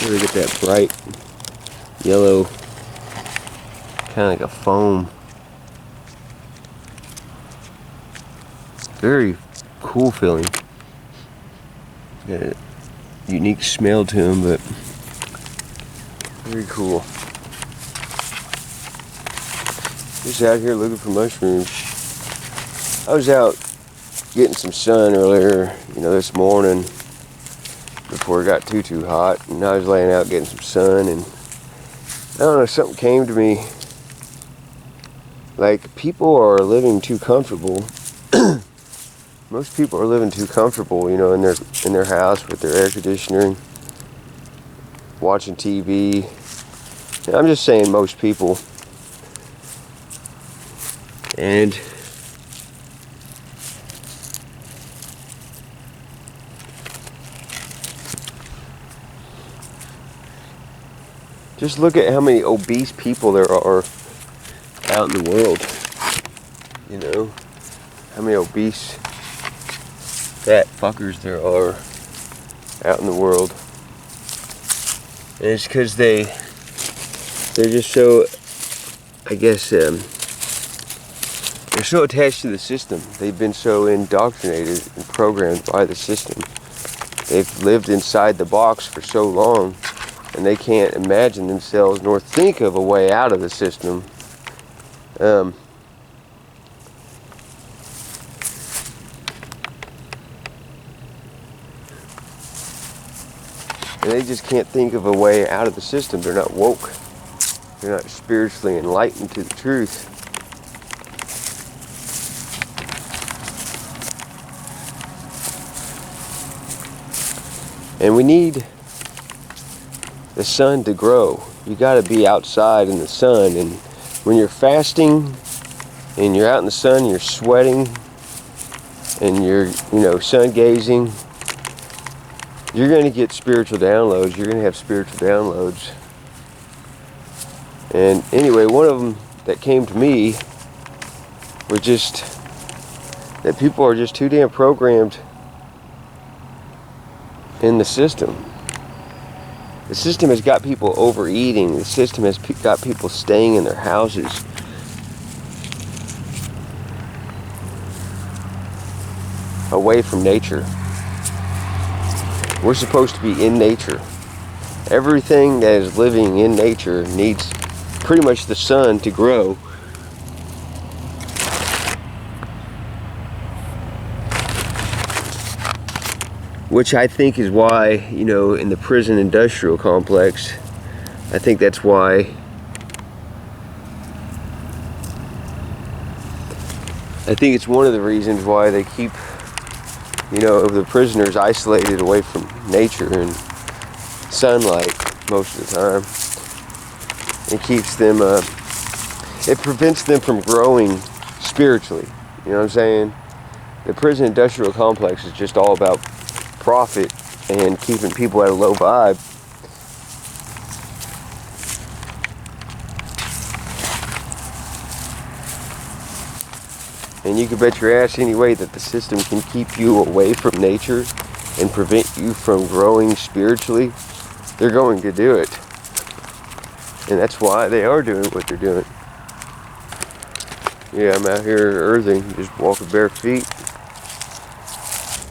Really get that bright yellow, kind of like a foam. Very cool feeling. Got a unique smell to them, but very cool. Just out here looking for mushrooms. I was out getting some sun earlier, this morning before it got too hot, and I was laying out getting some sun, and I don't know, something came to me. Like, people are living too comfortable. Most people are living too comfortable, in their house with their air conditioning, watching TV. And I'm just saying most people. And just look at how many obese people there are out in the world. How many obese fat fuckers there are out in the world. And it's because they're just so, I guess, they're so attached to the system. They've been so indoctrinated and programmed by the system. They've lived inside the box for so long, and they can't imagine themselves nor think of a way out of the system. And they just can't think of a way out of the system. They're not woke. They're not spiritually enlightened to the truth. And we need the sun to grow. You got to be outside in the sun. And when you're fasting and you're out in the sun, you're sweating and you're, sun gazing, you're going to get spiritual downloads. You're going to have spiritual downloads. And anyway, one of them that came to me was just that people are just too damn programmed in the system. The system has got people overeating. The system has got people staying in their houses. Away from nature. We're supposed to be in nature. Everything that is living in nature needs pretty much the sun to grow. Which I think is why, in the prison industrial complex, I think that's why I think it's one of the reasons why they keep the prisoners isolated away from nature and sunlight most of the time. It keeps them, it prevents them from growing spiritually. You know what I'm saying? The prison industrial complex is just all about profit and keeping people at a low vibe. And you can bet your ass anyway that the system can keep you away from nature and prevent you from growing spiritually. They're going to do it. And that's why they are doing what they're doing. Yeah, I'm out here earthing, just walking bare feet.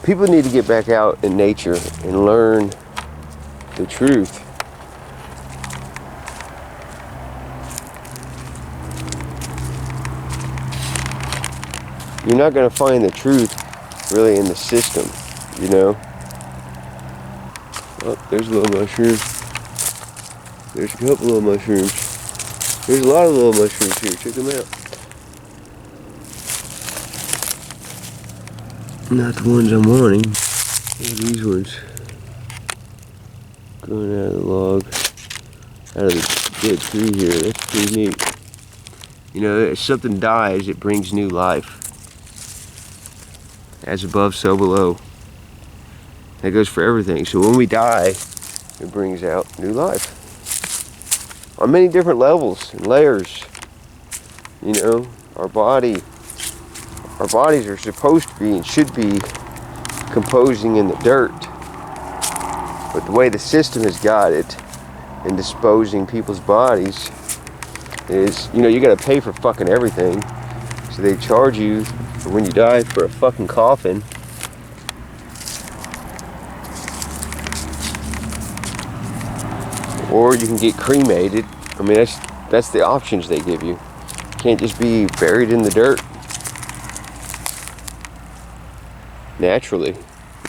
People need to get back out in nature and learn the truth. You're not going to find the truth really in the system, Oh, there's a little mushroom. There's a couple little mushrooms. There's a lot of little mushrooms here. Check them out. Not the ones I'm wanting. Look at these ones. Growing out of the log. Out of the dead tree here. That's pretty neat. If something dies, it brings new life. As above, so below. That goes for everything. So when we die, it brings out new life. On many different levels and layers. Our bodies are supposed to be and should be composing in the dirt. But the way the system has got it in disposing people's bodies is, you know, you gotta pay for fucking everything. So they charge you for when you die for a fucking coffin. Or you can get cremated. I mean, that's the options they give you. You can't just be buried in the dirt naturally,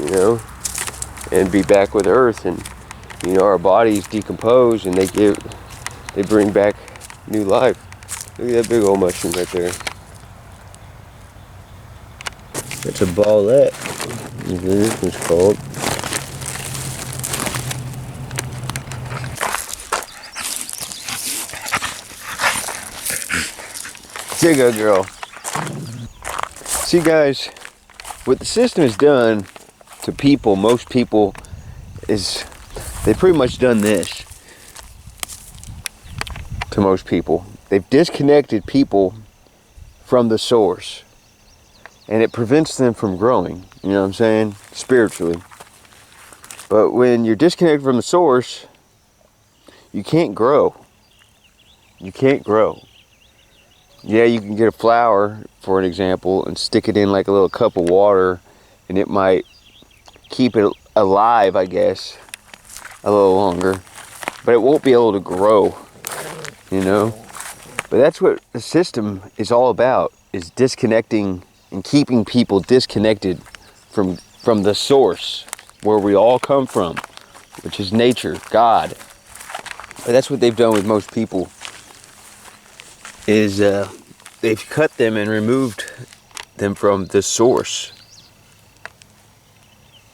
you know, and be back with earth. And you know, our bodies decompose and they bring back new life. Look at that big old mushroom right there. It's a ballette. This one's called. There you go, girl. See, guys, what the system has done to people, most people, is they've pretty much done this to most people. They've disconnected people from the source, and it prevents them from growing, you know what I'm saying, spiritually. But when you're disconnected from the source, you can't grow. You can't grow. Yeah, you can get a flower, for an example, and stick it in like a little cup of water, and it might keep it alive, I guess, a little longer. But it won't be able to grow, you know? But that's what the system is all about, is disconnecting and keeping people disconnected from the source, where we all come from, which is nature, God. But that's what they've done with most people. Is they've cut them and removed them from the source,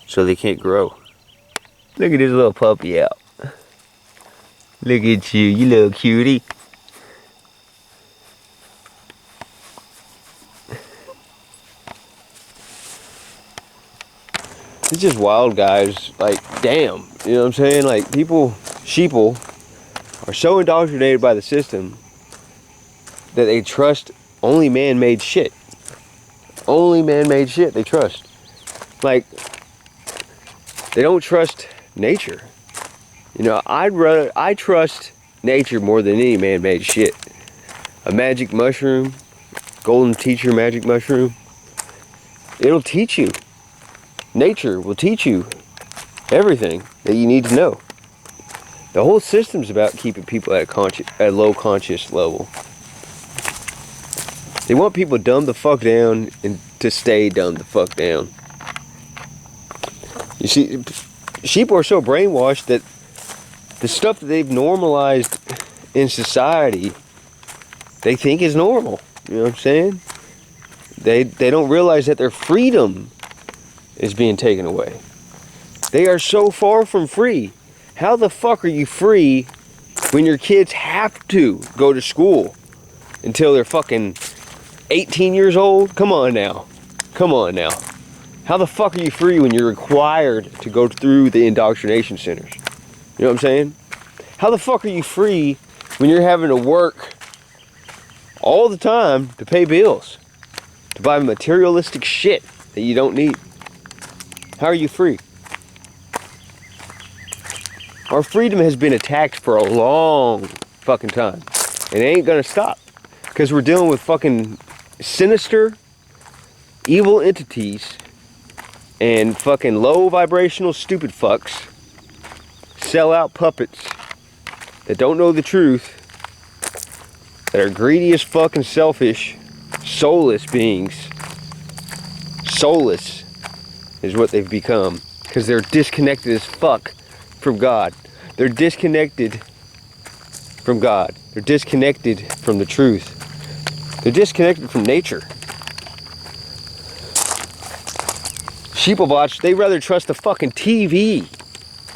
so they can't grow. Look at this little puppy out. Look at you, you little cutie. It's just wild, guys. Like, damn, you know what I'm saying? Like, sheeple are so indoctrinated by the system that they trust only man-made shit. Only man-made shit they trust. Like, they don't trust nature. You know, I trust nature more than any man-made shit. A magic mushroom, golden teacher magic mushroom, it'll teach you. Nature will teach you everything that you need to know. The whole system's about keeping people at a low conscious level. They want people dumb the fuck down and to stay dumb the fuck down. You see, sheep are so brainwashed that the stuff that they've normalized in society, they think is normal. You know what I'm saying? They don't realize that their freedom is being taken away. They are so far from free. How the fuck are you free when your kids have to go to school until they're fucking 18 years old? Come on now. Come on now. How the fuck are you free when you're required to go through the indoctrination centers? You know what I'm saying? How the fuck are you free when you're having to work all the time to pay bills, to buy materialistic shit that you don't need? How are you free? Our freedom has been attacked for a long fucking time. And it ain't gonna stop. Because we're dealing with fucking sinister, evil entities and fucking low vibrational stupid fucks, sellout puppets that don't know the truth, that are greedy as fucking selfish, soulless beings. Soulless is what they've become, because they're disconnected as fuck from God. They're disconnected from God. They're disconnected from the truth. They're disconnected from nature. Sheeplebots, they rather trust the fucking TV,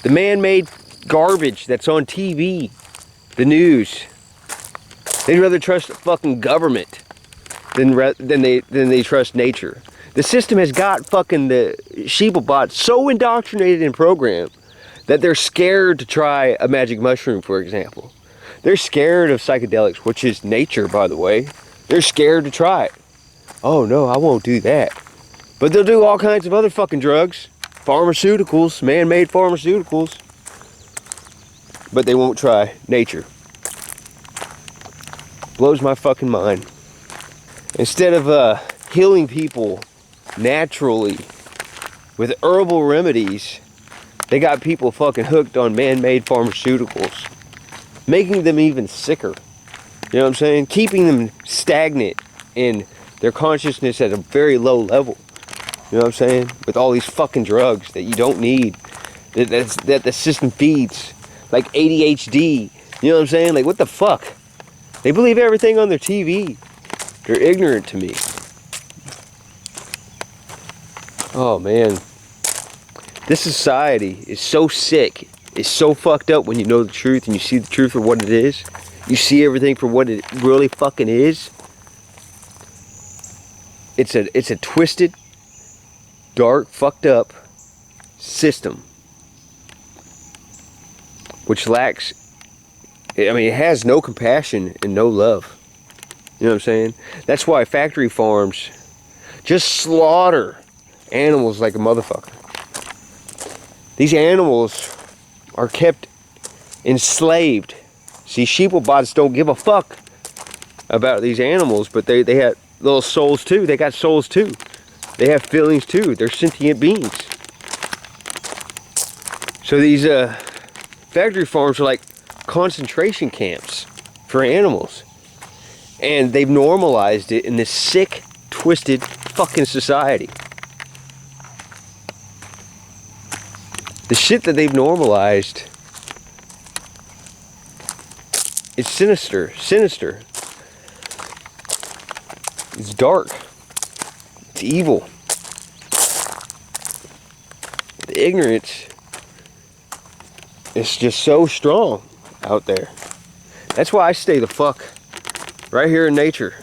the man-made garbage that's on TV, the news. They'd rather trust the fucking government than they trust nature. The system has got fucking the sheeplebots so indoctrinated and programmed that they're scared to try a magic mushroom, for example. They're scared of psychedelics, which is nature, by the way. They're scared to try it. Oh no, I won't do that. But they'll do all kinds of other fucking drugs. Pharmaceuticals, man-made pharmaceuticals. but they won't try nature. Blows my fucking mind. Instead of healing people naturally with herbal remedies, they got people fucking hooked on man-made pharmaceuticals, making them even sicker. You know what I'm saying? Keeping them stagnant in their consciousness at a very low level. You know what I'm saying? With all these fucking drugs that you don't need, that the system feeds, like ADHD. You know what I'm saying? Like, what the fuck? They believe everything on their TV. They're ignorant to me. Oh man, this society is so sick. It's so fucked up when you know the truth and you see the truth for what it is. You see everything for what it really fucking is. It's a twisted, dark, fucked up system which lacks, I mean, it has no compassion and no love. You know what I'm saying? That's why factory farms just slaughter animals like a motherfucker. These animals are kept enslaved. See, sheeplebots don't give a fuck about these animals, but they have little souls too. They got souls too. They have feelings too. They're sentient beings. So these factory farms are like concentration camps for animals. And they've normalized it in this sick, twisted fucking society. The shit that they've normalized is sinister. It's dark. It's evil. The ignorance is just so strong out there. That's why I stay the fuck right here in nature,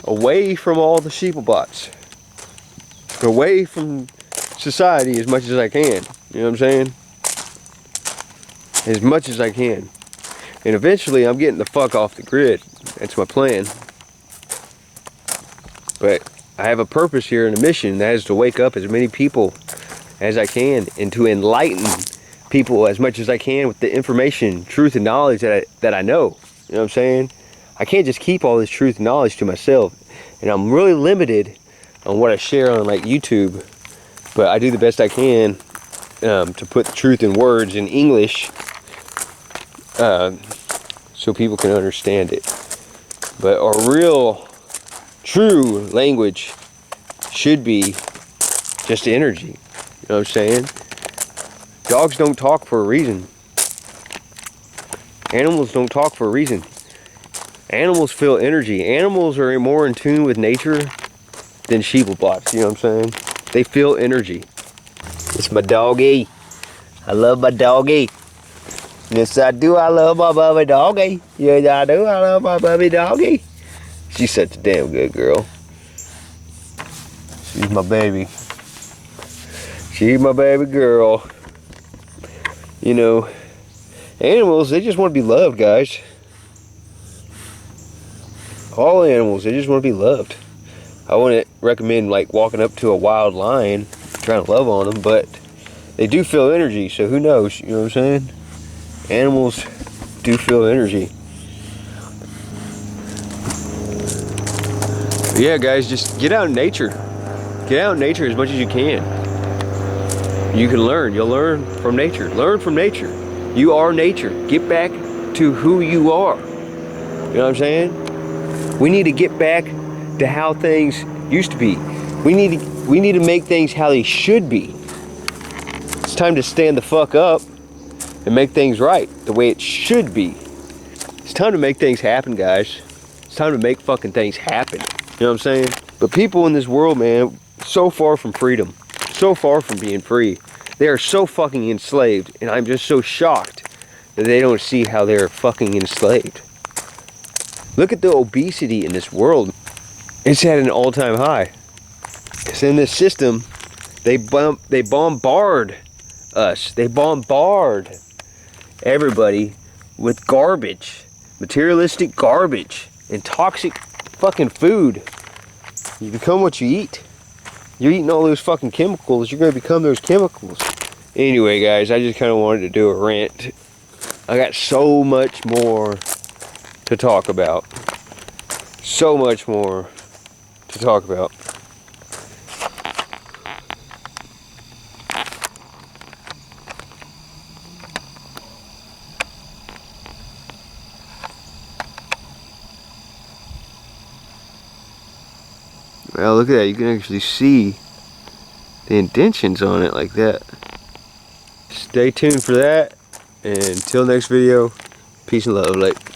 away from all the sheeplebots, away from society as much as I can. You know what I'm saying? As much as I can. And eventually I'm getting the fuck off the grid. That's my plan. But I have a purpose here and a mission, that is to wake up as many people as I can and to enlighten people as much as I can with the information, truth, and knowledge that I know. You know what I'm saying? I can't just keep all this truth and knowledge to myself. And I'm really limited on what I share on like YouTube. But I do the best I can to put the truth in words in English so people can understand it. But our real, true language should be just energy. You know what I'm saying? Dogs don't talk for a reason. Animals don't talk for a reason. Animals feel energy. Animals are more in tune with nature than sheeplebots. You know what I'm saying? They feel energy. It's my doggy. I love my doggy. Yes, I do. I love my baby doggy. Yes, I do. I love my baby doggy. She's such a damn good girl. She's my baby. She's my baby girl. You know, animals, they just want to be loved, guys. All animals, they just want to be loved. I wouldn't recommend like walking up to a wild lion trying to love on them, but they do feel energy, so who knows? You know what I'm saying? Animals do feel energy. But yeah, guys, just get out in nature. Get out in nature as much as you can. You can learn. You'll learn from nature. Learn from nature. You are nature. Get back to who you are. You know what I'm saying? We need to get back to how things used to be. We need to make things how they should be. It's time to stand the fuck up and make things right the way it should be. It's time to make things happen, guys. It's time to make fucking things happen. You know what I'm saying? But people in this world, man, so far from freedom, so far from being free. They are so fucking enslaved, and I'm just so shocked that they don't see how they're fucking enslaved. Look at the obesity in this world. It's at an all-time high. Because in this system, they bombard us. They bombard everybody with garbage, materialistic garbage, and toxic fucking food. You become what you eat. You're eating all those fucking chemicals, you're going to become those chemicals. Anyway, guys, I just kind of wanted to do a rant I got so much more to talk about. So much more to talk about. Well, look at that. You can actually see the indentions on it like that. Stay tuned for that. And until next video, peace and love. Like.